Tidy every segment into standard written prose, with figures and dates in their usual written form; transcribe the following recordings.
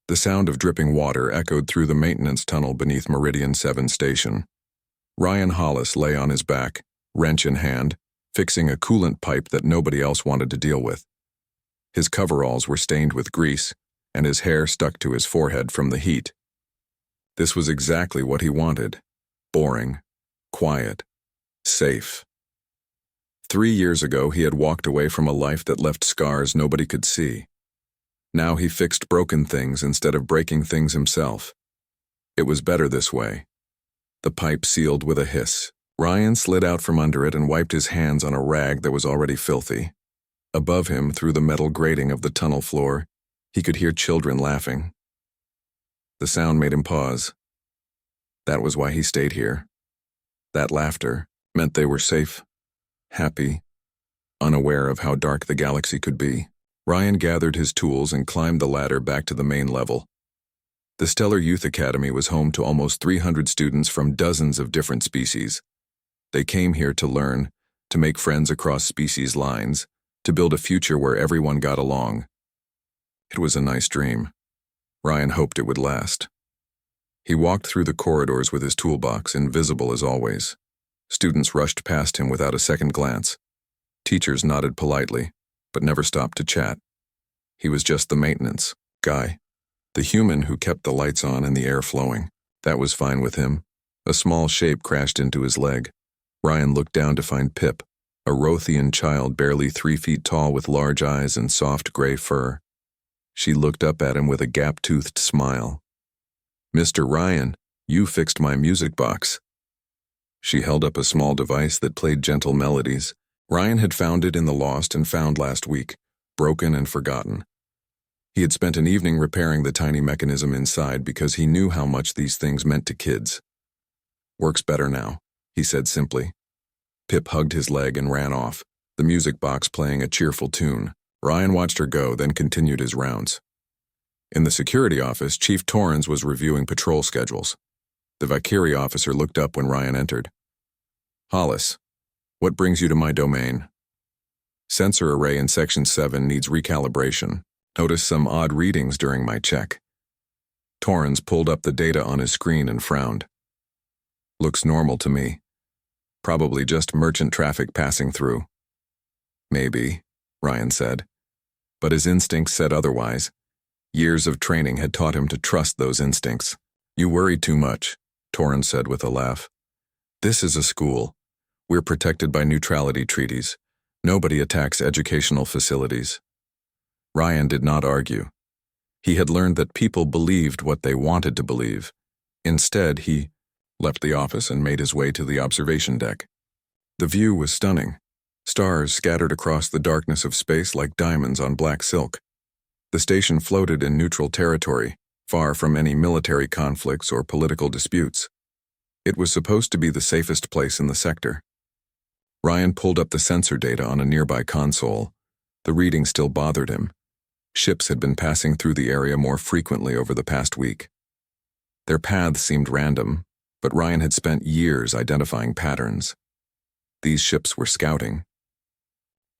The sound of dripping water echoed through the maintenance tunnel beneath Meridian 7 station. Ryan Hollis lay on his back, wrench in hand, fixing a coolant pipe that nobody else wanted to deal with. His coveralls were stained with grease, and his hair stuck to his forehead from the heat. This was exactly what he wanted. Boring, quiet, safe. 3 years ago, he had walked away from a life that left scars nobody could see. Now he fixed broken things instead of breaking things himself. It was better this way. The pipe sealed with a hiss. Ryan slid out from under it and wiped his hands on a rag that was already filthy. Above him, through the metal grating of the tunnel floor, he could hear children laughing. The sound made him pause. That was why he stayed here. That laughter meant they were safe, happy, unaware of how dark the galaxy could be. Ryan gathered his tools and climbed the ladder back to the main level. The Stellar Youth Academy was home to almost 300 students from dozens of different species. They came here to learn, to make friends across species lines, to build a future where everyone got along. It was a nice dream. Ryan hoped it would last. He walked through the corridors with his toolbox, invisible as always. Students rushed past him without a second glance. Teachers nodded politely, but never stopped to chat. He was just the maintenance guy, the human who kept the lights on and the air flowing. That was fine with him. A small shape crashed into his leg. Ryan looked down to find Pip, a Rothian child barely 3 feet tall with large eyes and soft gray fur. She looked up at him with a gap-toothed smile. "Mr. Ryan, you fixed my music box." She held up a small device that played gentle melodies. Ryan had found it in the lost and found last week, broken and forgotten. He had spent an evening repairing the tiny mechanism inside because he knew how much these things meant to kids. "Works better now," he said simply. Pip hugged his leg and ran off, the music box playing a cheerful tune. Ryan watched her go, then continued his rounds. In the security office, Chief Torrens was reviewing patrol schedules. The Valkyrie officer looked up when Ryan entered. "Hollis, what brings you to my domain?" "Sensor array in Section 7 needs recalibration. Noticed some odd readings during my check." Torrens pulled up the data on his screen and frowned. "Looks normal to me. Probably just merchant traffic passing through." "Maybe," Ryan said. But his instincts said otherwise. Years of training had taught him to trust those instincts. "You worry too much," Torrens said with a laugh. "This is a school. We're protected by neutrality treaties. Nobody attacks educational facilities." Ryan did not argue. He had learned that people believed what they wanted to believe. Instead, he left the office and made his way to the observation deck. The view was stunning. Stars scattered across the darkness of space like diamonds on black silk. The station floated in neutral territory, far from any military conflicts or political disputes. It was supposed to be the safest place in the sector. Ryan pulled up the sensor data on a nearby console. The reading still bothered him. Ships had been passing through the area more frequently over the past week. Their paths seemed random, but Ryan had spent years identifying patterns. These ships were scouting.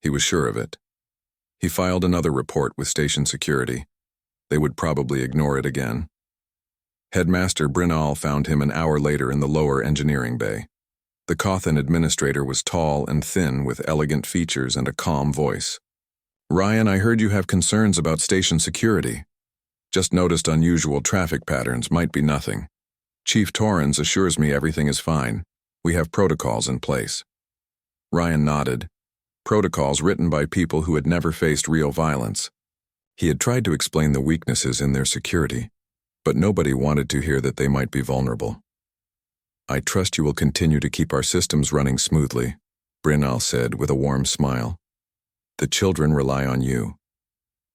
He was sure of it. He filed another report with station security. They would probably ignore it again. Headmaster Brinall found him an hour later in the lower engineering bay. The Cothan administrator was tall and thin with elegant features and a calm voice. "Ryan, I heard you have concerns about station security. Just noticed unusual traffic patterns, might be nothing. Chief Torrens assures me everything is fine. We have protocols in place." Ryan nodded. Protocols written by people who had never faced real violence. He had tried to explain the weaknesses in their security, but nobody wanted to hear that they might be vulnerable. "I trust you will continue to keep our systems running smoothly," Brinall said with a warm smile. "The children rely on you."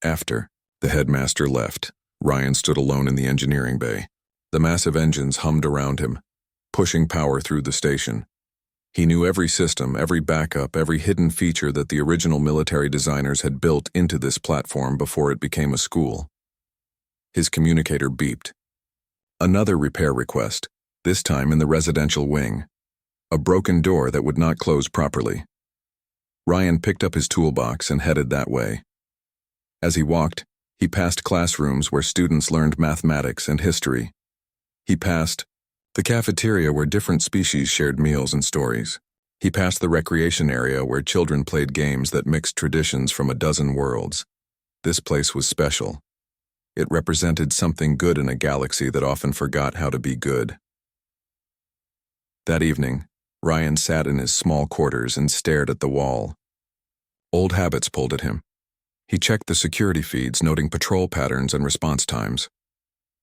After the headmaster left, Ryan stood alone in the engineering bay. The massive engines hummed around him, pushing power through the station. He knew every system, every backup, every hidden feature that the original military designers had built into this platform before it became a school. His communicator beeped. Another repair request, this time in the residential wing. A broken door that would not close properly. Ryan picked up his toolbox and headed that way. As he walked, He passed classrooms where students learned mathematics and history. He passed the cafeteria where different species shared meals and stories. He passed the recreation area where children played games that mixed traditions from a dozen worlds. This place was special. It represented something good in a galaxy that often forgot how to be good. That evening, Ryan sat in his small quarters and stared at the wall. Old habits pulled at him. He checked the security feeds, noting patrol patterns and response times.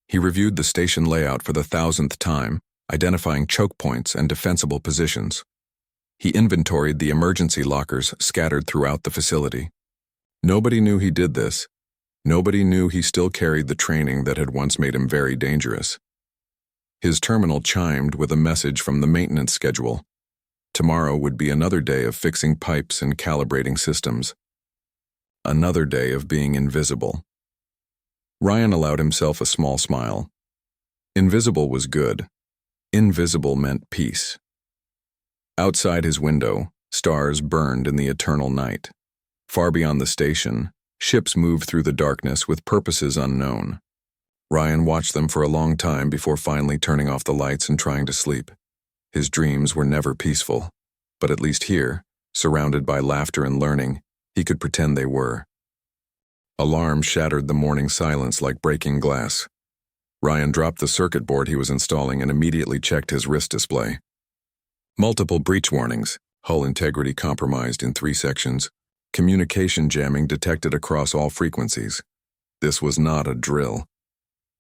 He reviewed the station layout for the 1,000th time, identifying choke points and defensible positions. He inventoried the emergency lockers scattered throughout the facility. Nobody knew he did this. Nobody knew he still carried the training that had once made him very dangerous. His terminal chimed with a message from the maintenance schedule. Tomorrow would be another day of fixing pipes and calibrating systems. Another day of being invisible. Ryan allowed himself a small smile. Invisible was good. Invisible meant peace. Outside his window, stars burned in the eternal night. Far beyond the station, ships moved through the darkness with purposes unknown. Ryan watched them for a long time before finally turning off the lights and trying to sleep. His dreams were never peaceful, but at least here, surrounded by laughter and learning, he could pretend they were. Alarms shattered the morning silence like breaking glass. Ryan dropped the circuit board he was installing and immediately checked his wrist display. Multiple breach warnings, hull integrity compromised in 3 sections, communication jamming detected across all frequencies. This was not a drill.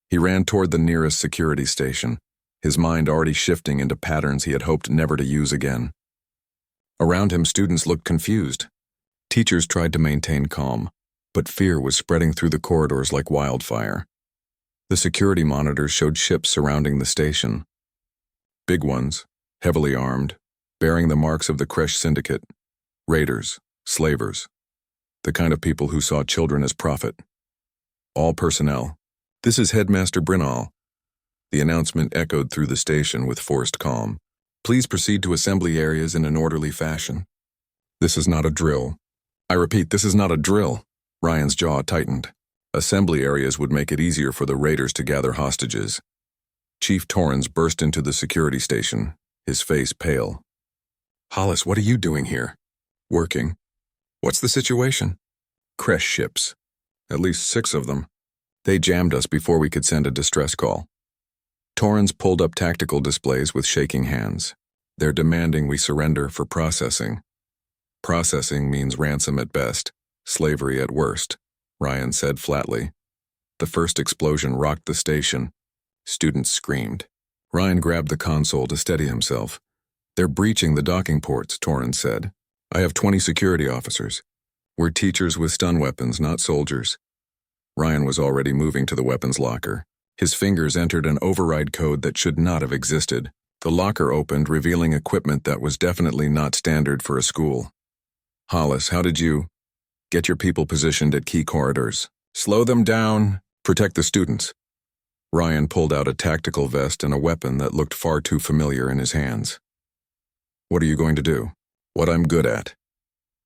He ran toward the nearest security station, his mind already shifting into patterns he had hoped never to use again. Around him, students looked confused. Teachers tried to maintain calm, but fear was spreading through the corridors like wildfire. The security monitors showed ships surrounding the station. Big ones, heavily armed, bearing the marks of the Kresh Syndicate. Raiders, slavers. The kind of people who saw children as profit. All personnel. This is Headmaster Brinall. The announcement echoed through the station with forced calm. Please proceed to assembly areas in an orderly fashion. This is not a drill. I repeat, this is not a drill. Ryan's jaw tightened. Assembly areas would make it easier for the raiders to gather hostages. Chief Torrens burst into the security station, his face pale. Hollis, what are you doing here? Working. What's the situation? Kresh ships. At least 6 of them. They jammed us before we could send a distress call. Torrens pulled up tactical displays with shaking hands. They're demanding we surrender for processing. Processing means ransom at best, slavery at worst, Ryan said flatly. The first explosion rocked the station. Students screamed. Ryan grabbed the console to steady himself. They're breaching the docking ports, Torrens said. I have 20 security officers. We're teachers with stun weapons, not soldiers. Ryan was already moving to the weapons locker. His fingers entered an override code that should not have existed. The locker opened, revealing equipment that was definitely not standard for a school. Hollis, how did you get your people positioned at key corridors? Slow them down. Protect the students. Ryan pulled out a tactical vest and a weapon that looked far too familiar in his hands. What are you going to do? What I'm good at.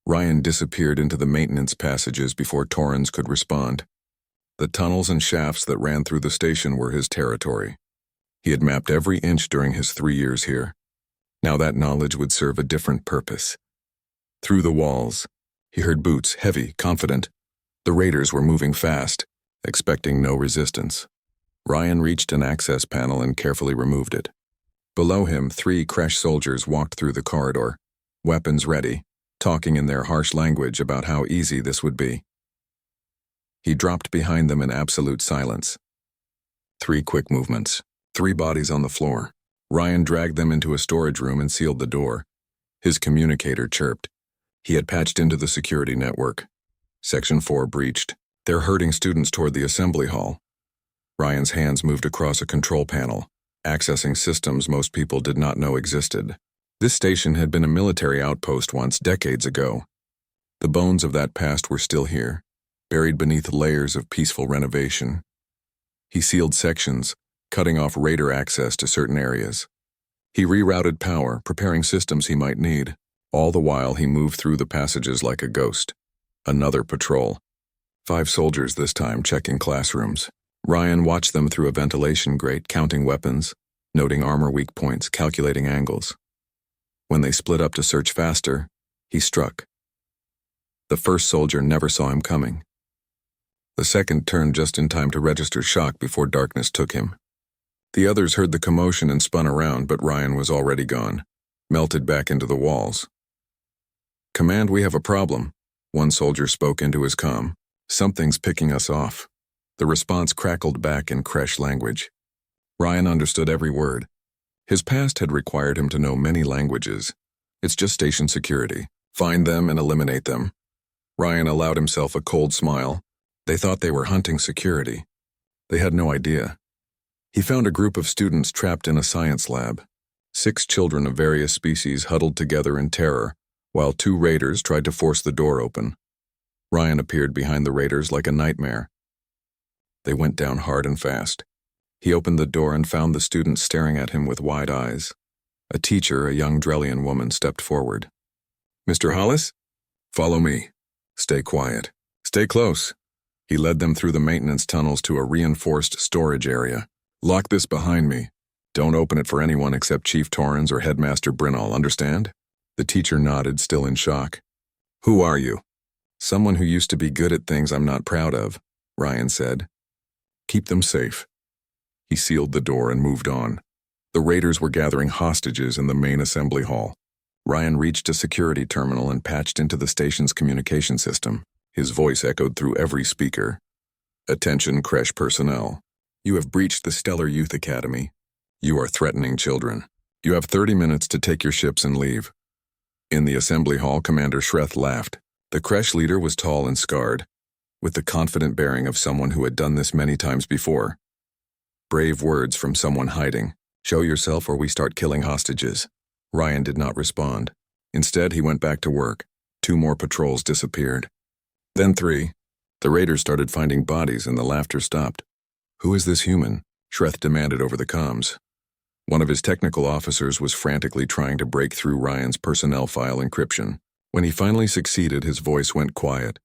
Ryan disappeared into the maintenance passages before Torrens could respond. The tunnels and shafts that ran through the station were his territory. He had mapped every inch during his 3 years here. Now that knowledge would serve a different purpose. Through the walls, he heard boots, heavy, confident. The raiders were moving fast, expecting no resistance. Ryan reached an access panel and carefully removed it. Below him, 3 Kresh soldiers walked through the corridor, weapons ready, talking in their harsh language about how easy this would be. He dropped behind them in absolute silence. 3 quick movements, 3 bodies on the floor. Ryan dragged them into a storage room and sealed the door. His communicator chirped. He had patched into the security network. Section 4 breached. They're herding students toward the assembly hall. Ryan's hands moved across a control panel, accessing systems most people did not know existed. This station had been a military outpost once, decades ago. The bones of that past were still here, buried beneath layers of peaceful renovation. He sealed sections, cutting off raider access to certain areas. He rerouted power, preparing systems he might need. All the while he moved through the passages like a ghost. Another patrol. 5 soldiers this time checking classrooms. Ryan watched them through a ventilation grate, counting weapons, noting armor weak points, calculating angles. When they split up to search faster, he struck. The first soldier never saw him coming. The second turned just in time to register shock before darkness took him. The others heard the commotion and spun around, but Ryan was already gone, melted back into the walls. "Command, we have a problem," one soldier spoke into his comm. "Something's picking us off." The response crackled back in Kresh language. Ryan understood every word. His past had required him to know many languages. It's just station security. Find them and eliminate them. Ryan allowed himself a cold smile. They thought they were hunting security. They had no idea. He found a group of students trapped in a science lab. 6 children of various species huddled together in terror, while 2 raiders tried to force the door open. Ryan appeared behind the raiders like a nightmare. They went down hard and fast. He opened the door and found the students staring at him with wide eyes. A teacher, a young Drellian woman, stepped forward. "Mr. Hollis? Follow me. Stay quiet. Stay close." He led them through the maintenance tunnels to a reinforced storage area. "Lock this behind me. Don't open it for anyone except Chief Torrens or Headmaster Brynall, understand?" The teacher nodded, still in shock. "Who are you?" "Someone who used to be good at things I'm not proud of," Ryan said. "Keep them safe." He sealed the door and moved on. The raiders were gathering hostages in the main assembly hall. Ryan reached a security terminal and patched into the station's communication system. His voice echoed through every speaker. "Attention, Kresh personnel. You have breached the Stellar Youth Academy. You are threatening children. You have 30 minutes to take your ships and leave." In the assembly hall, Commander Shreth laughed. The Kresh leader was tall and scarred, with the confident bearing of someone who had done this many times before. Brave words from someone hiding. "Show yourself or we start killing hostages." Ryan did not respond. Instead, he went back to work. 2 more patrols disappeared. Then 3. The raiders started finding bodies and the laughter stopped. "Who is this human?" Shreth demanded over the comms. One of his technical officers was frantically trying to break through Ryan's personnel file encryption. When he finally succeeded, his voice went quiet.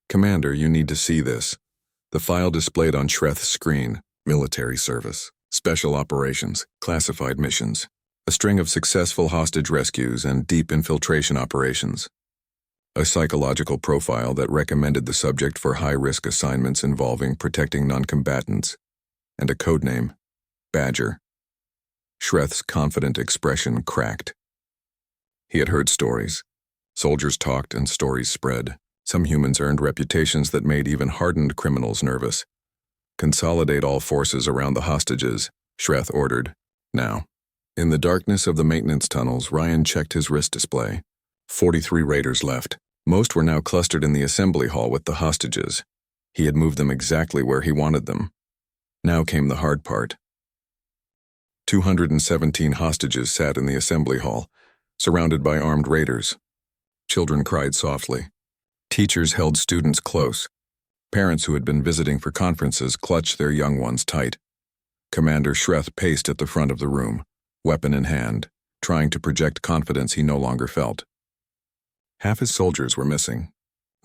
"Commander, you need to see this." The file displayed on Shreth's screen: military service, special operations, classified missions, a string of successful hostage rescues and deep infiltration operations. A psychological profile that recommended the subject for high-risk assignments involving protecting non-combatants, and a codename: Badger. Shreth's confident expression cracked. He had heard stories. Soldiers talked and stories spread. Some humans earned reputations that made even hardened criminals nervous. "Consolidate all forces around the hostages," Shreth ordered. Now. In the darkness of the maintenance tunnels, Ryan checked his wrist display. 43 raiders left. Most were now clustered in the assembly hall with the hostages. He had moved them exactly where he wanted them. Now came the hard part. 217 hostages sat in the assembly hall, surrounded by armed raiders. Children cried softly. Teachers held students close. Parents who had been visiting for conferences clutched their young ones tight. Commander Shreth paced at the front of the room, weapon in hand, trying to project confidence he no longer felt. Half his soldiers were missing.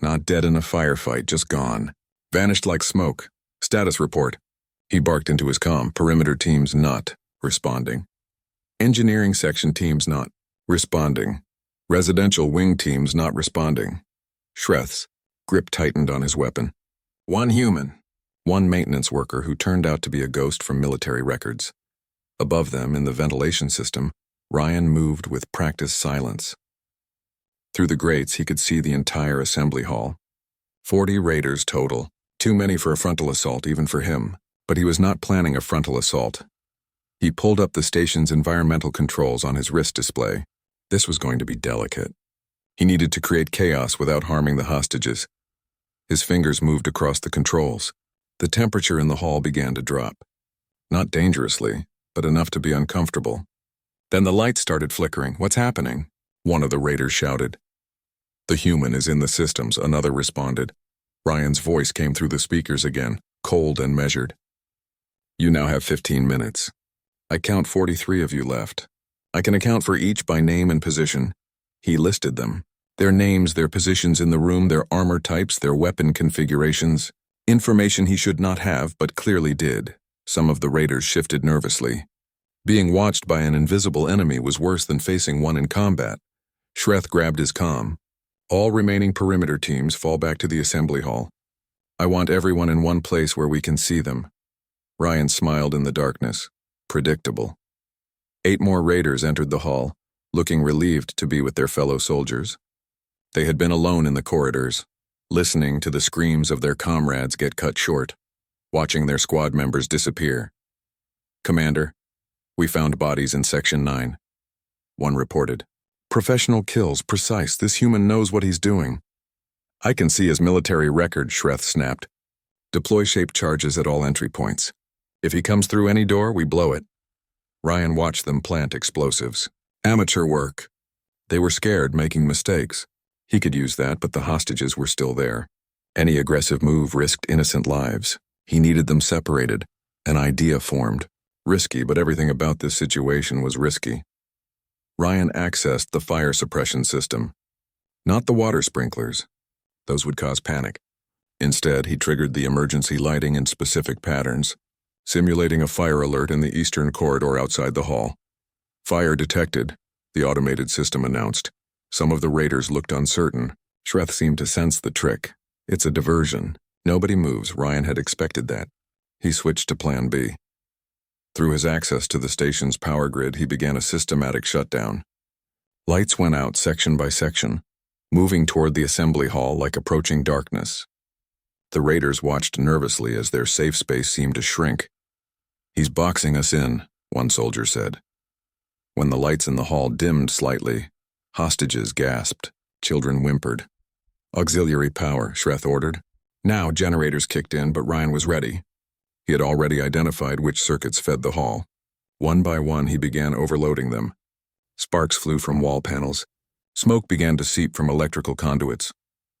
Not dead in a firefight, just gone. Vanished like smoke. Status report. He barked into his comm. Perimeter teams not responding. Engineering section teams not responding. Residential wing teams not responding. Shreth's grip tightened on his weapon. 1 human. 1 maintenance worker who turned out to be a ghost from military records. Above them, in the ventilation system, Ryan moved with practiced silence. Through the grates, he could see the entire assembly hall. 40 raiders total. Too many for a frontal assault, even for him. But he was not planning a frontal assault. He pulled up the station's environmental controls on his wrist display. This was going to be delicate. He needed to create chaos without harming the hostages. His fingers moved across the controls. The temperature in the hall began to drop. Not dangerously, but enough to be uncomfortable. Then the lights started flickering. "What's happening?" one of the raiders shouted. "The human is in the systems," another responded. Ryan's voice came through the speakers again, cold and measured. "You now have 15 minutes. I count 43 of you left. I can account for each by name and position." He listed them. Their names, their positions in the room, their armor types, their weapon configurations. Information he should not have, but clearly did. Some of the raiders shifted nervously. Being watched by an invisible enemy was worse than facing one in combat. Shreth grabbed his comm. All remaining perimeter teams fall back to the assembly hall. I want everyone in one place where we can see them. Ryan smiled in the darkness. Predictable. 8 more raiders entered the hall, looking relieved to be with their fellow soldiers. They had been alone in the corridors, listening to the screams of their comrades get cut short, watching their squad members disappear. Commander, we found bodies in Section 9. One reported. Professional kills, precise. This human knows what he's doing. I can see his military record, Shreth snapped. Deploy shaped charges at all entry points. If he comes through any door, we blow it. Ryan watched them plant explosives. Amateur work. They were scared, making mistakes. He could use that, but the hostages were still there. Any aggressive move risked innocent lives. He needed them separated. An idea formed. Risky, but everything about this situation was risky. Ryan accessed the fire suppression system. Not the water sprinklers. Those would cause panic. Instead, he triggered the emergency lighting in specific patterns, simulating a fire alert in the eastern corridor outside the hall. Fire detected, the automated system announced. Some of the raiders looked uncertain. Shreth seemed to sense the trick. It's a diversion. Nobody moves. Ryan had expected that. He switched to Plan B. Through his access to the station's power grid, he began a systematic shutdown. Lights went out section by section, moving toward the assembly hall like approaching darkness. The raiders watched nervously as their safe space seemed to shrink. He's boxing us in, one soldier said. When the lights in the hall dimmed slightly, hostages gasped, children whimpered. Auxiliary power, Shreth ordered. Now generators kicked in, but Ryan was ready. He had already identified which circuits fed the hall. One by one, he began overloading them. Sparks flew from wall panels. Smoke began to seep from electrical conduits.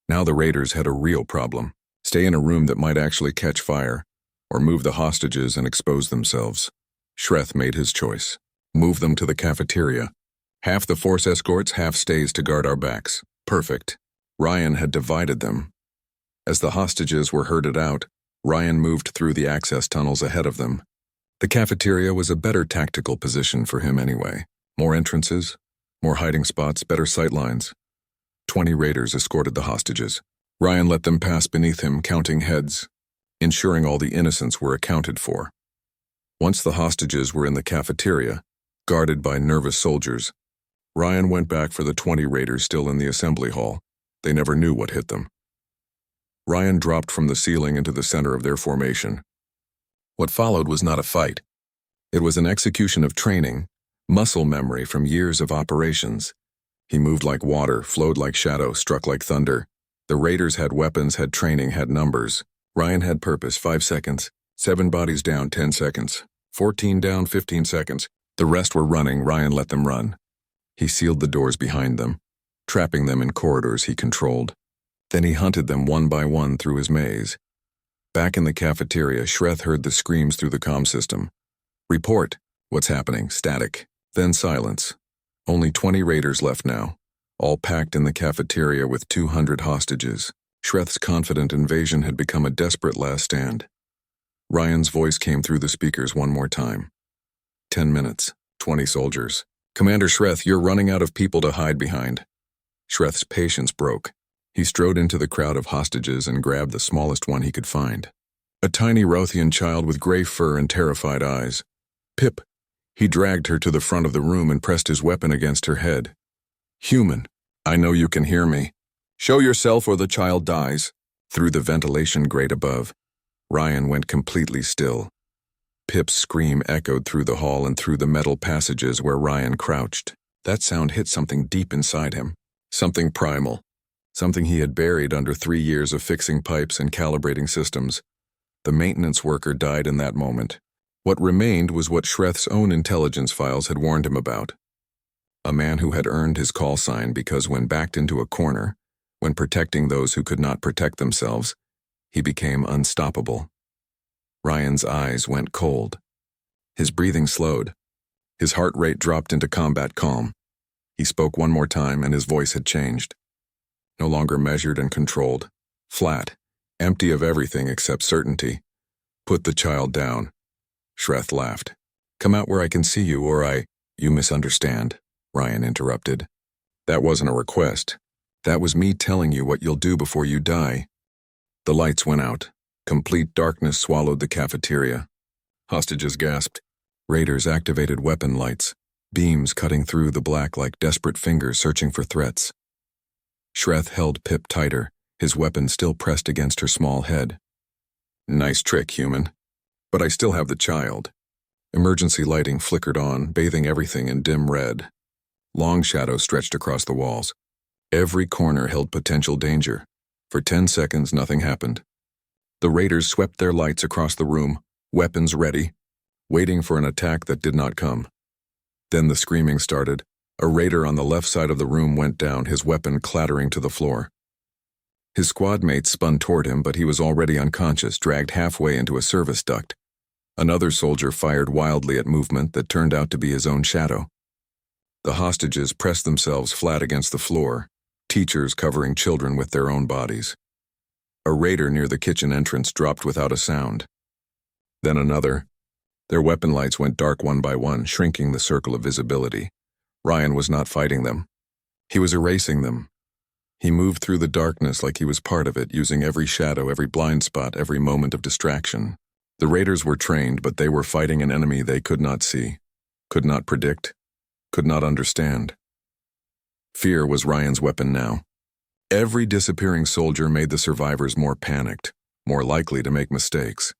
Now the raiders had a real problem. Stay in a room that might actually catch fire, or move the hostages and expose themselves. Shreth made his choice. Move them to the cafeteria. Half the force escorts, half stays to guard our backs. Perfect. Ryan had divided them. As the hostages were herded out, Ryan moved through the access tunnels ahead of them. The cafeteria was a better tactical position for him anyway. More entrances, more hiding spots, better sightlines. 20 raiders escorted the hostages. Ryan let them pass beneath him, counting heads, ensuring all the innocents were accounted for. Once the hostages were in the cafeteria, guarded by nervous soldiers, Ryan went back for the 20 raiders still in the assembly hall. They never knew what hit them. Ryan dropped from the ceiling into the center of their formation. What followed was not a fight. It was an execution of training, muscle memory from years of operations. He moved like water, flowed like shadow, struck like thunder. The raiders had weapons, had training, had numbers. Ryan had purpose, 5 seconds. 7 bodies down, 10 seconds. 14 down, 15 seconds. The rest were running. Ryan let them run. He sealed the doors behind them, trapping them in corridors he controlled. Then he hunted them one by one through his maze. Back in the cafeteria, Shreth heard the screams through the comm system. Report. What's happening? Static. Then silence. Only 20 raiders left now, all packed in the cafeteria with 200 hostages. Shreth's confident invasion had become a desperate last stand. Ryan's voice came through the speakers one more time. 10 minutes. 20 soldiers. Commander Shreth, you're running out of people to hide behind. Shreth's patience broke. He strode into the crowd of hostages and grabbed the smallest one he could find. A tiny Rothian child with gray fur and terrified eyes. Pip. He dragged her to the front of the room and pressed his weapon against her head. Human, I know you can hear me. Show yourself or the child dies. Through the ventilation grate above, Ryan went completely still. Pip's scream echoed through the hall and through the metal passages where Ryan crouched. That sound hit something deep inside him. Something primal. Something he had buried under 3 years of fixing pipes and calibrating systems. The maintenance worker died in that moment. What remained was what Shreth's own intelligence files had warned him about. A man who had earned his call sign because when backed into a corner, when protecting those who could not protect themselves, he became unstoppable. Ryan's eyes went cold. His breathing slowed. His heart rate dropped into combat calm. He spoke one more time and his voice had changed. no longer measured and controlled. Flat, empty of everything except certainty. Put the child down. Shreth laughed. Come out where I can see you, or You misunderstand, Ryan interrupted. That wasn't a request. That was me telling you what you'll do before you die. The lights went out. Complete darkness swallowed the cafeteria. Hostages gasped. Raiders activated weapon lights, beams cutting through the black like desperate fingers searching for threats. Shreth held Pip tighter, his weapon still pressed against her small head. Nice trick, human. But I still have the child. Emergency lighting flickered on, bathing everything in dim red. Long shadows stretched across the walls. Every corner held potential danger. For 10 seconds, nothing happened. The raiders swept their lights across the room, weapons ready, waiting for an attack that did not come. Then the screaming started. A raider on the left side of the room went down, his weapon clattering to the floor. His squad mates spun toward him, but he was already unconscious, dragged halfway into a service duct. Another soldier fired wildly at movement that turned out to be his own shadow. The hostages pressed themselves flat against the floor, teachers covering children with their own bodies. A raider near the kitchen entrance dropped without a sound. Then another. Their weapon lights went dark one by one, shrinking the circle of visibility. Ryan was not fighting them. He was erasing them. He moved through the darkness like he was part of it, using every shadow, every blind spot, every moment of distraction. The raiders were trained, but they were fighting an enemy they could not see, could not predict, could not understand. Fear was Ryan's weapon now. Every disappearing soldier made the survivors more panicked, more likely to make mistakes.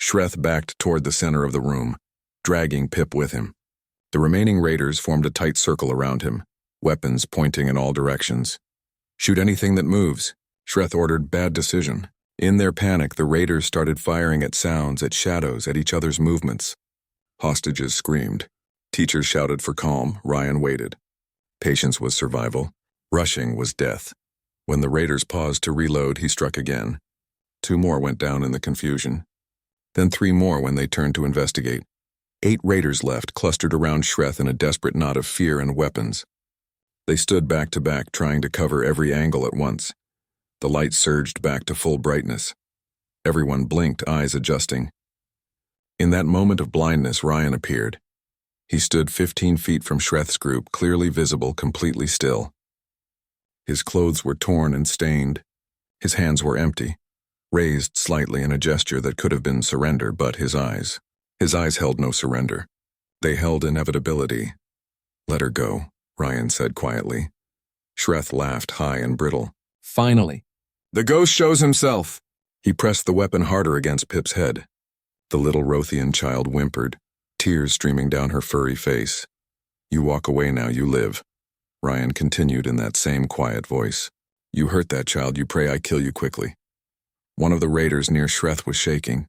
Shreth backed toward the center of the room, dragging Pip with him. The remaining raiders formed a tight circle around him, weapons pointing in all directions. Shoot anything that moves, Shreth ordered. Bad decision. In their panic, the raiders started firing at sounds, at shadows, at each other's movements. Hostages screamed. Teachers shouted for calm. Ryan waited. Patience was survival. Rushing was death. When the raiders paused to reload, he struck again. 2 more went down in the confusion. Then 3 more when they turned to investigate. 8 raiders left, clustered around Shreth in a desperate knot of fear and weapons. They stood back to back, trying to cover every angle at once. The light surged back to full brightness. Everyone blinked, eyes adjusting. In that moment of blindness, Ryan appeared. He stood 15 feet from Shreth's group, clearly visible, completely still. His clothes were torn and stained. His hands were empty, raised slightly in a gesture that could have been surrender, but his eyes held no surrender. They held inevitability. Let her go, Ryan said quietly. Shreth laughed, high and brittle. Finally. The ghost shows himself. He pressed the weapon harder against Pip's head. The little Rothian child whimpered, tears streaming down her furry face. You walk away now, you live. Ryan continued in that same quiet voice. You hurt that child, you pray I kill you quickly. One of the raiders near Shreth was shaking.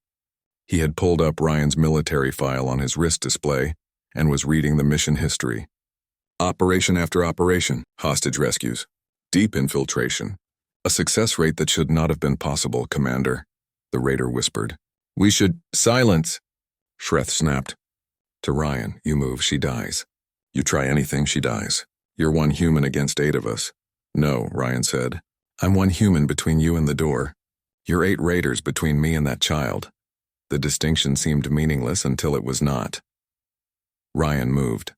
He had pulled up Ryan's military file on his wrist display and was reading the mission history. Operation after operation, hostage rescues, deep infiltration. A success rate that should not have been possible, Commander, the raider whispered. We should silence, Shreth snapped. To Ryan, you move, she dies. You try anything, she dies. You're 1 human against 8 of us. No, Ryan said. I'm 1 human between you and the door. You're 8 raiders between me and that child. The distinction seemed meaningless until it was not. Ryan moved.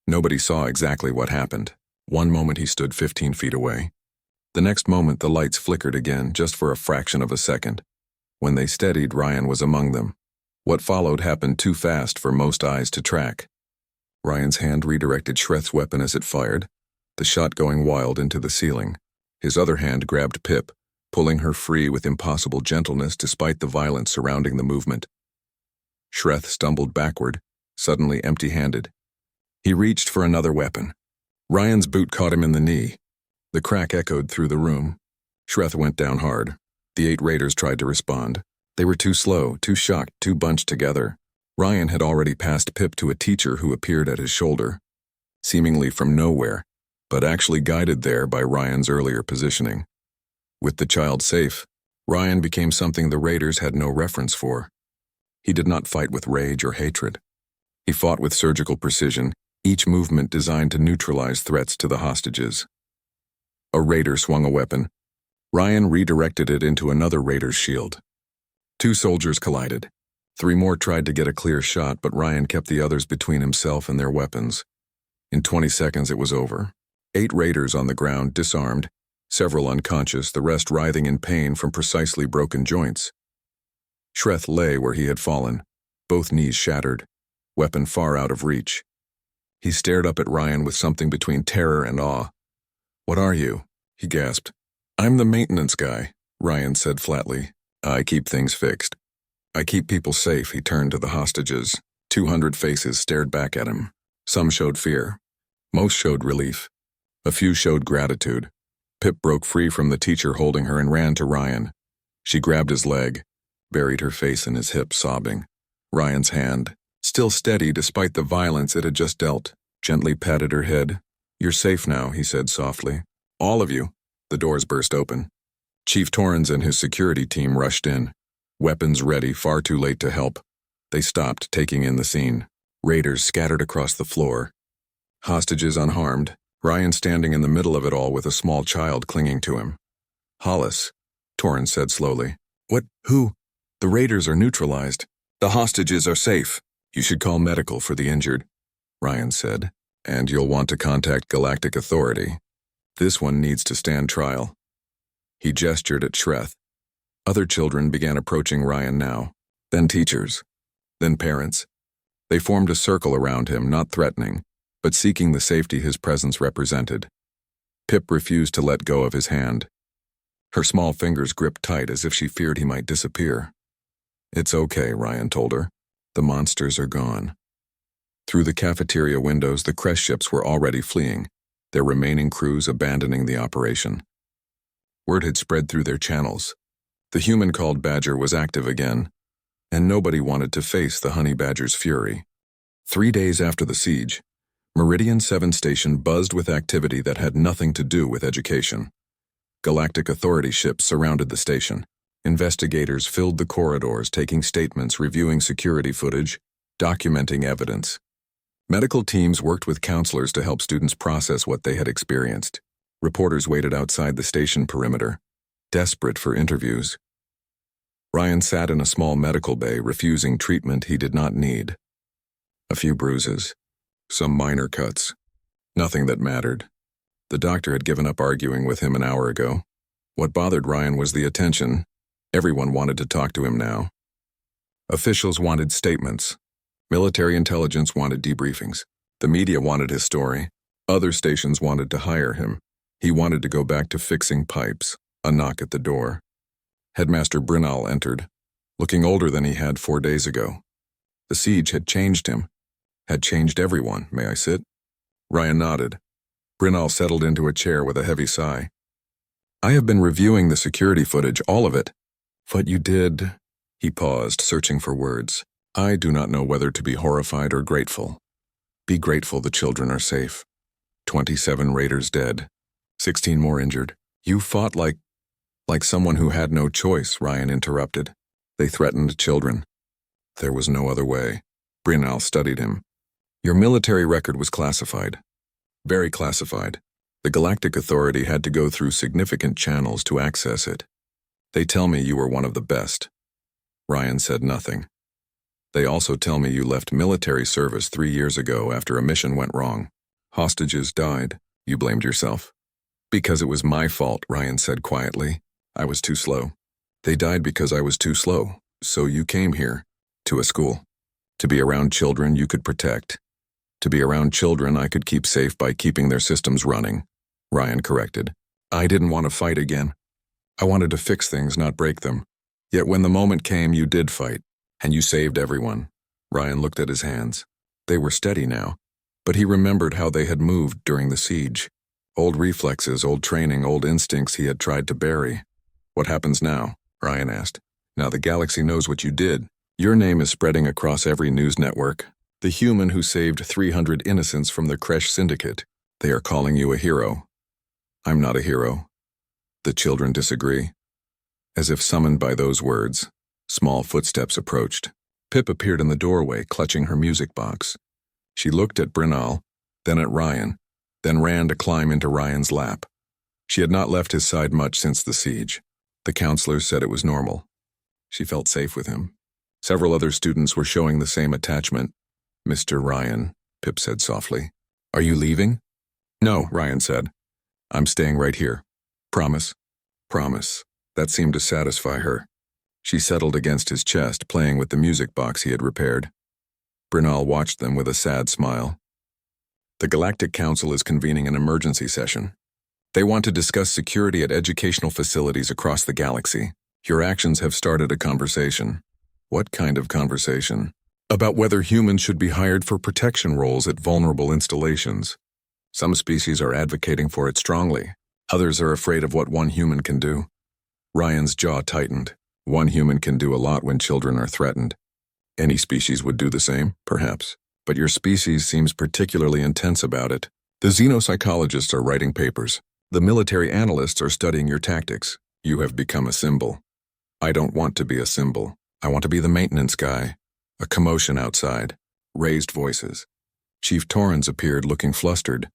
Nobody saw exactly what happened. One moment he stood 15 feet away. The next moment the lights flickered again, just for a fraction of a second. When they steadied, Ryan was among them. What followed happened too fast for most eyes to track. Ryan's hand redirected Shreth's weapon as it fired, the shot going wild into the ceiling. His other hand grabbed Pip, pulling her free with impossible gentleness despite the violence surrounding the movement. Shreth stumbled backward, suddenly empty-handed. He reached for another weapon. Ryan's boot caught him in the knee. The crack echoed through the room. Shreth went down hard. The 8 raiders tried to respond. They were too slow, too shocked, too bunched together. Ryan had already passed Pip to a teacher who appeared at his shoulder, seemingly from nowhere, but actually guided there by Ryan's earlier positioning. With the child safe, Ryan became something the raiders had no reference for. He did not fight with rage or hatred. He fought with surgical precision, each movement designed to neutralize threats to the hostages. A raider swung a weapon. Ryan redirected it into another raider's shield. 2 soldiers collided. 3 more tried to get a clear shot, but Ryan kept the others between himself and their weapons. In 20 seconds, it was over. 8 raiders on the ground, disarmed, several unconscious, the rest writhing in pain from precisely broken joints. Shreth lay where he had fallen, both knees shattered, weapon far out of reach. He stared up at Ryan with something between terror and awe. "What are you?" he gasped. "I'm the maintenance guy," Ryan said flatly. "I keep things fixed. I keep people safe." He turned to the hostages. 200 faces stared back at him. Some showed fear. Most showed relief. A few showed gratitude. Pip broke free from the teacher holding her and ran to Ryan. She grabbed his leg, buried her face in his hip, sobbing. Ryan's hand, still steady despite the violence it had just dealt, gently patted her head. "You're safe now," he said softly. "All of you." The doors burst open. Chief Torrens and his security team rushed in, weapons ready, far too late to help. They stopped, taking in the scene. Raiders scattered across the floor. Hostages unharmed, Ryan standing in the middle of it all with a small child clinging to him. "Hollis," Torrens said slowly. "What? Who?" "The raiders are neutralized. The hostages are safe. You should call medical for the injured," Ryan said. "And you'll want to contact Galactic Authority. This one needs to stand trial." He gestured at Shreth. Other children began approaching Ryan now, then teachers, then parents. They formed a circle around him, not threatening, but seeking the safety his presence represented. Pip refused to let go of his hand. Her small fingers gripped tight as if she feared he might disappear. "It's okay," Ryan told her. "The monsters are gone." Through the cafeteria windows, the Crest ships were already fleeing, their remaining crews abandoning the operation. Word had spread through their channels. The human called Badger was active again, and nobody wanted to face the Honey Badger's fury. 3 days after the siege, Meridian 7 Station buzzed with activity that had nothing to do with education. Galactic Authority ships surrounded the station. Investigators filled the corridors, taking statements, reviewing security footage, documenting evidence. Medical teams worked with counselors to help students process what they had experienced. Reporters waited outside the station perimeter, desperate for interviews. Ryan sat in a small medical bay, refusing treatment he did not need. A few bruises, some minor cuts, nothing that mattered. The doctor had given up arguing with him an hour ago. What bothered Ryan was the attention. Everyone wanted to talk to him now. Officials wanted statements. Military intelligence wanted debriefings. The media wanted his story. Other stations wanted to hire him. He wanted to go back to fixing pipes. A knock at the door. Headmaster Brinal entered, looking older than he had 4 days ago. The siege had changed him. Had changed everyone. "May I sit?" Ryan nodded. Brinal settled into a chair with a heavy sigh. "I have been reviewing the security footage, all of it." "What you did..." He paused, searching for words. "I do not know whether to be horrified or grateful." "Be grateful the children are safe. 27 raiders dead. 16 more injured. You fought like someone who had no choice," Ryan interrupted. "They threatened children. There was no other way." Brinal studied him. "Your military record was classified. Very classified. The Galactic Authority had to go through significant channels to access it. They tell me you were one of the best." Ryan said nothing. "They also tell me you left military service 3 years ago after a mission went wrong. Hostages died. You blamed yourself." "Because it was my fault," Ryan said quietly. "I was too slow." "They died because I was too slow. So you came here, to a school. To be around children you could protect. To be around children I could keep safe by keeping their systems running," Ryan corrected. "I didn't want to fight again. I wanted to fix things, not break them. Yet when the moment came, you did fight, and you saved everyone." Ryan looked at his hands. They were steady now, but he remembered how they had moved during the siege. Old reflexes, old training, old instincts he had tried to bury. "What happens now?" Ryan asked. "Now the galaxy knows what you did. Your name is spreading across every news network. The human who saved 300 innocents from the Kresh Syndicate. They are calling you a hero." "I'm not a hero." The children disagree. As if summoned by those words, small footsteps approached. Pip appeared in the doorway, clutching her music box. She looked at Brinal, then at Ryan, then ran to climb into Ryan's lap. She had not left his side much since the siege. The counselors said it was normal. She felt safe with him. Several other students were showing the same attachment. "Mr. Ryan," Pip said softly. "Are you leaving?" "No," Ryan said. "I'm staying right here. Promise?" "Promise." That seemed to satisfy her. She settled against his chest, playing with the music box he had repaired. Brinal watched them with a sad smile. "The Galactic Council is convening an emergency session. They want to discuss security at educational facilities across the galaxy. Your actions have started a conversation." "What kind of conversation?" "About whether humans should be hired for protection roles at vulnerable installations. Some species are advocating for it strongly. Others are afraid of what one human can do." Ryan's jaw tightened. One human can do a lot when children are threatened. Any species would do the same, perhaps. But your species seems particularly intense about it. The xenopsychologists are writing papers. The military analysts are studying your tactics. You have become a symbol. I don't want to be a symbol. I want to be the maintenance guy. A commotion outside. Raised voices. Chief Torrens appeared, looking flustered.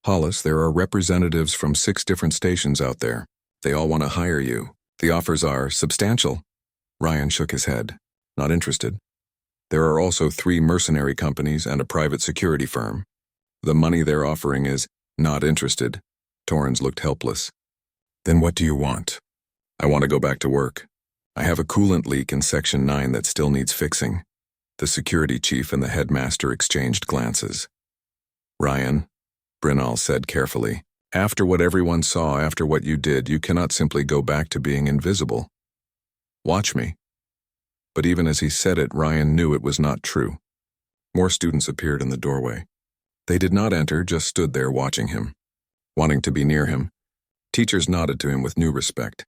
"Hollis, there are representatives from 6 different stations out there. They all want to hire you. The offers are substantial." Ryan shook his head. "Not interested." "There are also 3 mercenary companies and a private security firm. The money they're offering is not interested." Torrens looked helpless. "Then what do you want?" "I want to go back to work. I have a coolant leak in Section 9 that still needs fixing." The security chief and the headmaster exchanged glances. "Ryan," Brinal said carefully, "after what everyone saw, after what you did, you cannot simply go back to being invisible. Watch me." But even as he said it, Ryan knew it was not true. More students appeared in the doorway. They did not enter, just stood there watching him, wanting to be near him. Teachers nodded to him with new respect.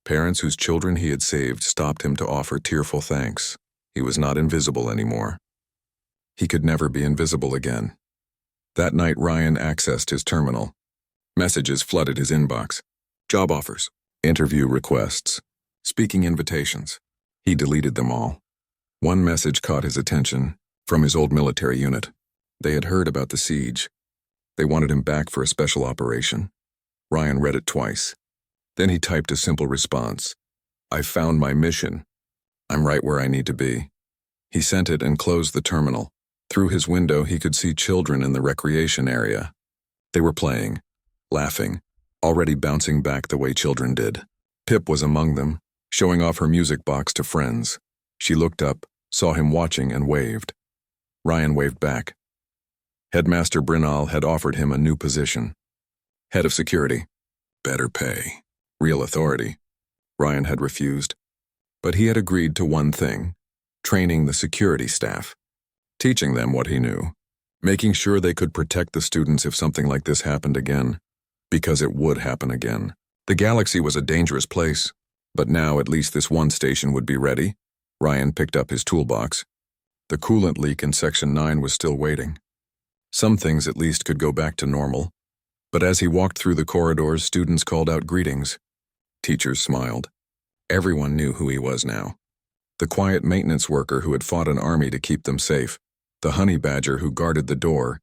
Parents whose children he had saved stopped him to offer tearful thanks. He was not invisible anymore. He could never be invisible again. That night, Ryan accessed his terminal. Messages flooded his inbox. Job offers, interview requests, speaking invitations. He deleted them all. One message caught his attention, from his old military unit. They had heard about the siege. They wanted him back for a special operation. Ryan read it twice. Then he typed a simple response. "I found my mission. I'm right where I need to be." He sent it and closed the terminal. Through his window, he could see children in the recreation area. They were playing, laughing, already bouncing back the way children did. Pip was among them, showing off her music box to friends. She looked up, saw him watching, and waved. Ryan waved back. Headmaster Brinal had offered him a new position. Head of security. Better pay. Real authority. Ryan had refused. But he had agreed to one thing: training the security staff. Teaching them what he knew. Making sure they could protect the students if something like this happened again. Because it would happen again. The galaxy was a dangerous place. But now at least this one station would be ready. Ryan picked up his toolbox. The coolant leak in Section 9 was still waiting. Some things at least could go back to normal. But as he walked through the corridors, students called out greetings. Teachers smiled. Everyone knew who he was now. The quiet maintenance worker who had fought an army to keep them safe. The honey badger who guarded the door.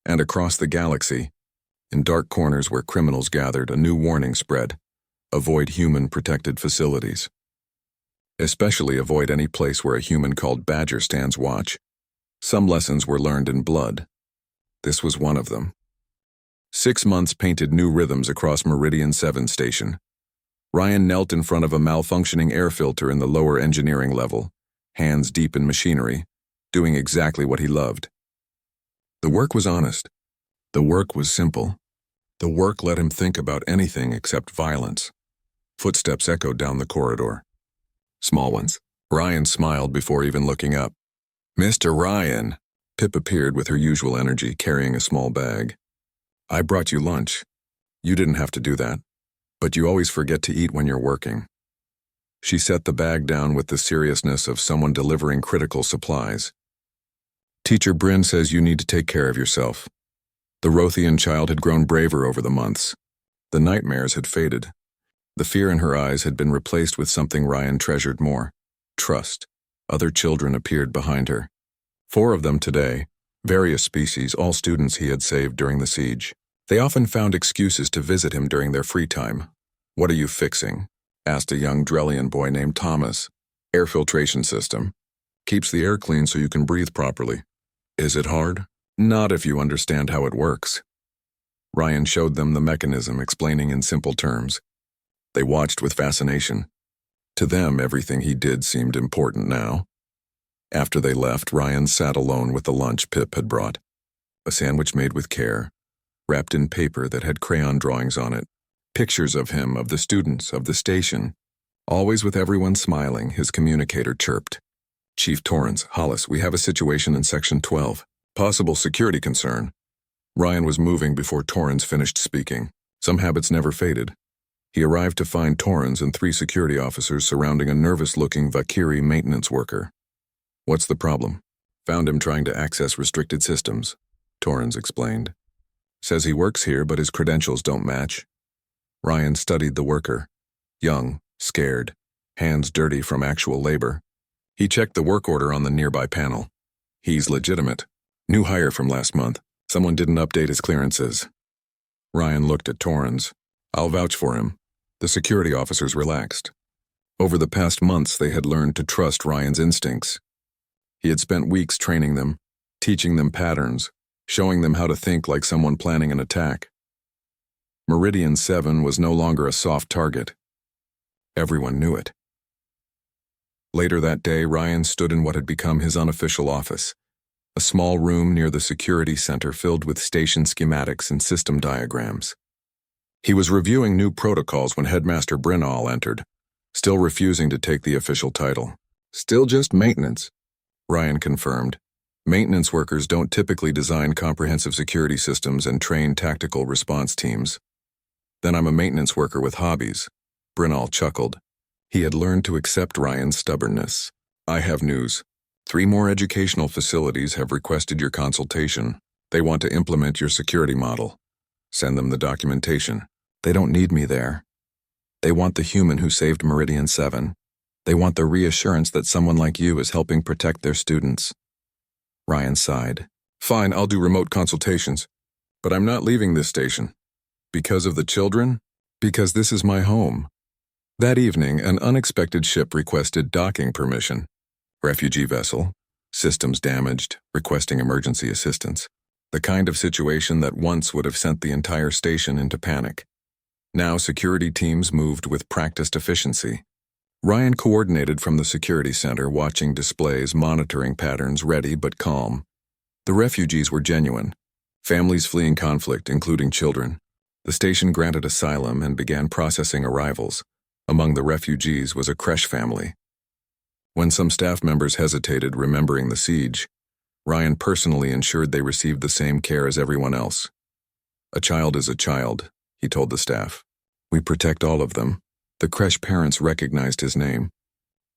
And across the galaxy, in dark corners where criminals gathered, a new warning spread. Avoid human-protected facilities. Especially avoid any place where a human called Badger stands watch. Some lessons were learned in blood. This was one of them. 6 months painted new rhythms across Meridian 7 Station. Ryan knelt in front of a malfunctioning air filter in the lower engineering level, hands deep in machinery, doing exactly what he loved. The work was honest. The work was simple. The work let him think about anything except violence. Footsteps echoed down the corridor. Small ones. Ryan smiled before even looking up. "Mr. Ryan." Pip appeared with her usual energy, carrying a small bag. "I brought you lunch. You didn't have to do that. But you always forget to eat when you're working." She set the bag down with the seriousness of someone delivering critical supplies. "Teacher Bryn says you need to take care of yourself." The Rothian child had grown braver over the months. The nightmares had faded. The fear in her eyes had been replaced with something Ryan treasured more: trust. Other children appeared behind her. 4 of them today, various species, all students he had saved during the siege. They often found excuses to visit him during their free time. "What are you fixing?" asked a young Drellian boy named Thomas. "Air filtration system. Keeps the air clean so you can breathe properly." "Is it hard?" "Not if you understand how it works." Ryan showed them the mechanism, explaining in simple terms. They watched with fascination. To them, everything he did seemed important now. After they left, Ryan sat alone with the lunch Pip had brought. A sandwich made with care, wrapped in paper that had crayon drawings on it. Pictures of him, of the students, of the station. Always with everyone smiling, his communicator chirped. "Chief Torrance, Hollis, we have a situation in Section 12. Possible security concern." Ryan was moving before Torrance finished speaking. Some habits never faded. He arrived to find Torrance and 3 security officers surrounding a nervous-looking Valkyrie maintenance worker. "What's the problem?" "Found him trying to access restricted systems," Torrance explained. "Says he works here, but his credentials don't match." Ryan studied the worker. Young, scared, hands dirty from actual labor. He checked the work order on the nearby panel. "He's legitimate. New hire from last month. Someone didn't update his clearances." Ryan looked at Torrance. "I'll vouch for him." The security officers relaxed. Over the past months, they had learned to trust Ryan's instincts. He had spent weeks training them, teaching them patterns, showing them how to think like someone planning an attack. Meridian 7 was no longer a soft target. Everyone knew it. Later that day, Ryan stood in what had become his unofficial office, a small room near the security center filled with station schematics and system diagrams. He was reviewing new protocols when Headmaster Brinall entered, still refusing to take the official title. "Still just maintenance," Ryan confirmed. "Maintenance workers don't typically design comprehensive security systems and train tactical response teams." "Then I'm a maintenance worker with hobbies," Brinall chuckled. He had learned to accept Ryan's stubbornness. "I have news. 3 more educational facilities have requested your consultation. They want to implement your security model. Send them the documentation." "They don't need me there. They want the human who saved Meridian 7. They want the reassurance that someone like you is helping protect their students." Ryan sighed. "Fine, I'll do remote consultations. But I'm not leaving this station." "Because of the children?" "Because this is my home." That evening, an unexpected ship requested docking permission. Refugee vessel, systems damaged, requesting emergency assistance. The kind of situation that once would have sent the entire station into panic. Now security teams moved with practiced efficiency. Ryan coordinated from the security center, watching displays, monitoring patterns, ready but calm. The refugees were genuine. Families fleeing conflict, including children. The station granted asylum and began processing arrivals. Among the refugees was a creche family. When some staff members hesitated, remembering the siege, Ryan personally ensured they received the same care as everyone else. "A child is a child," he told the staff. "We protect all of them." The creche parents recognized his name.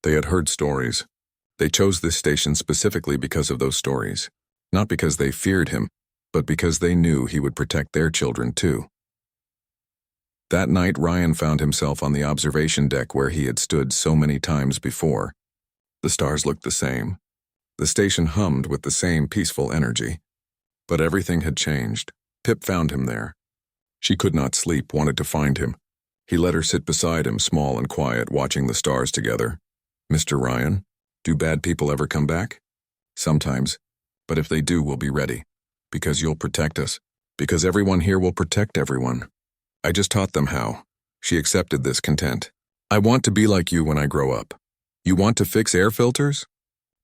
They had heard stories. They chose this station specifically because of those stories. Not because they feared him, but because they knew he would protect their children too. That night, Ryan found himself on the observation deck where he had stood so many times before. The stars looked the same. The station hummed with the same peaceful energy. But everything had changed. Pip found him there. She could not sleep, wanted to find him. He let her sit beside him, small and quiet, watching the stars together. "Mr. Ryan, do bad people ever come back?" "Sometimes. But if they do, we'll be ready. Because you'll protect us. Because everyone here will protect everyone." I just taught them how. She accepted this, content. "I want to be like you when I grow up." "You want to fix air filters?"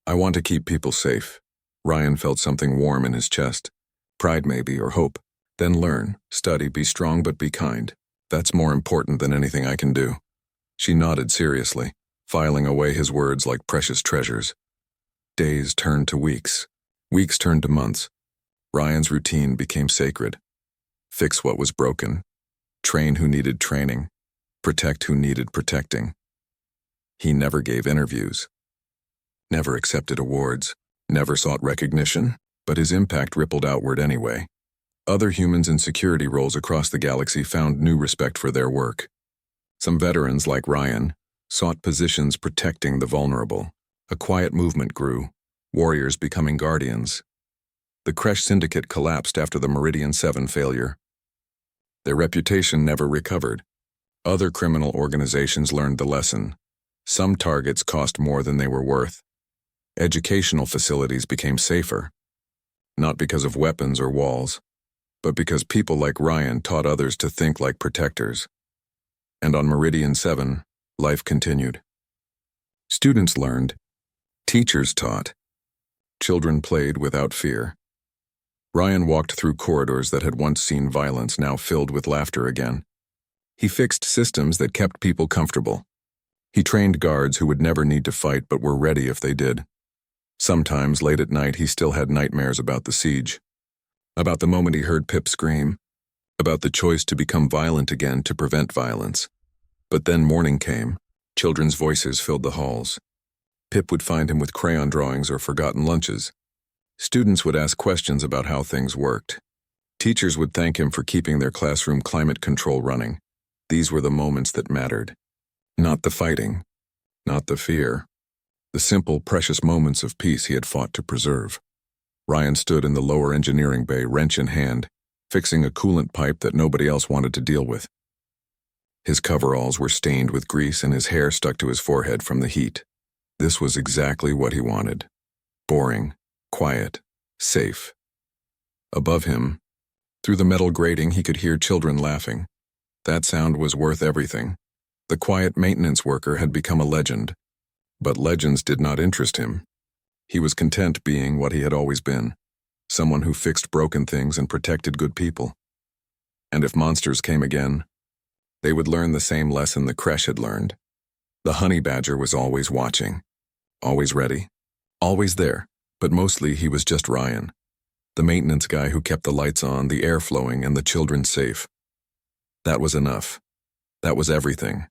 "I want to keep people safe." Ryan felt something warm in his chest. Pride maybe, or hope. "Then learn, study, be strong but be kind. That's more important than anything I can do." She nodded seriously, filing away his words like precious treasures. Days turned to weeks. Weeks turned to months. Ryan's routine became sacred. Fix what was broken. Train who needed training. Protect who needed protecting. He never gave interviews. Never accepted awards. Never sought recognition, but his impact rippled outward anyway. Other humans in security roles across the galaxy found new respect for their work. Some veterans, like Ryan, sought positions protecting the vulnerable. A quiet movement grew, warriors becoming guardians. The creche syndicate collapsed after the Meridian 7 failure. Their reputation never recovered. Other criminal organizations learned the lesson. Some targets cost more than they were worth. Educational facilities became safer, not because of weapons or walls, but because people like Ryan taught others to think like protectors. And on Meridian 7, life continued. Students learned. Teachers taught. Children played without fear. Ryan walked through corridors that had once seen violence, now filled with laughter again. He fixed systems that kept people comfortable. He trained guards who would never need to fight but were ready if they did. Sometimes, late at night, he still had nightmares about the siege. About the moment he heard Pip scream. About the choice to become violent again to prevent violence. But then morning came. Children's voices filled the halls. Pip would find him with crayon drawings or forgotten lunches. Students would ask questions about how things worked. Teachers would thank him for keeping their classroom climate control running. These were the moments that mattered. Not the fighting. Not the fear. The simple, precious moments of peace he had fought to preserve. Ryan stood in the lower engineering bay, wrench in hand, fixing a coolant pipe that nobody else wanted to deal with. His coveralls were stained with grease and his hair stuck to his forehead from the heat. This was exactly what he wanted. Boring, quiet, safe. Above him, through the metal grating, he could hear children laughing. That sound was worth everything. The quiet maintenance worker had become a legend. But legends did not interest him. He was content being what he had always been, someone who fixed broken things and protected good people. And if monsters came again, they would learn the same lesson the creche had learned. The honey badger was always watching, always ready, always there, but mostly he was just Ryan, the maintenance guy who kept the lights on, the air flowing, and the children safe. That was enough. That was everything.